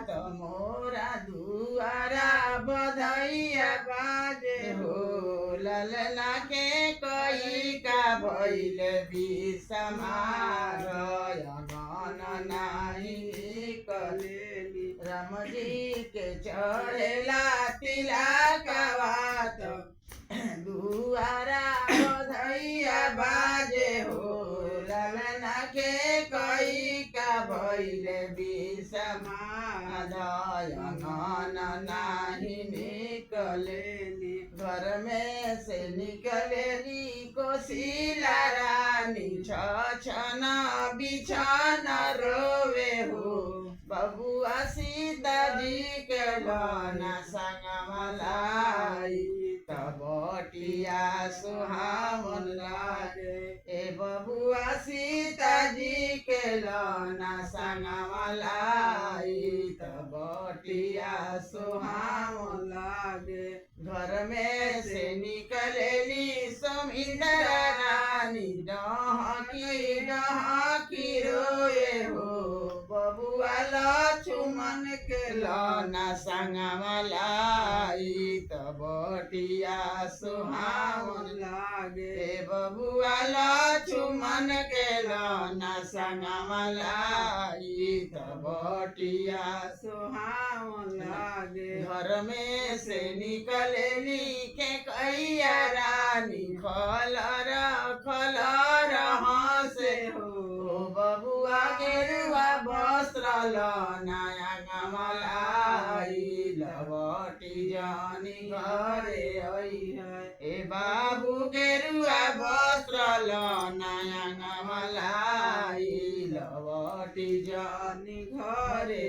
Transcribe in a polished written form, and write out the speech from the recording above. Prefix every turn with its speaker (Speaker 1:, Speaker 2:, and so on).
Speaker 1: त मोरा दुआरा बधैया बाजे हो ललना के कोई का भइल बिसमार अगन नाही निकलेली राम जी के चढ़ेला तिलक बात दुआरा बधैया बाजे हो ललना के कोई का भइल बिसमादयन नाही निकलेली घर में से निकलेली कोशिला रानी छन बिछन रोवे हो बबुआ सीता जी के लना संग मलाई बटिया सुहावन लागे ए बबुआ सीता जी के लना संगमलाई बटिया सुहावन लागे घर में से निकलेली सोमिंदर रानी डहकी रोए हो बबुआ लक्ष्मण के लना संगमलाई बटिया सुहावन लागे बबुआ लक्ष्मण के लना संगमलाई बटिया सुहावन लागे घर में से निकलेली के कैया रानी खलर खलर हंसे हो बबुआ गेरुआ वस्त्र लनाया गमलाई लवटी जानी घरे आई है ए बाबू गेरुआ वस्त्र लनाया गमलाई लवटी जानी घरे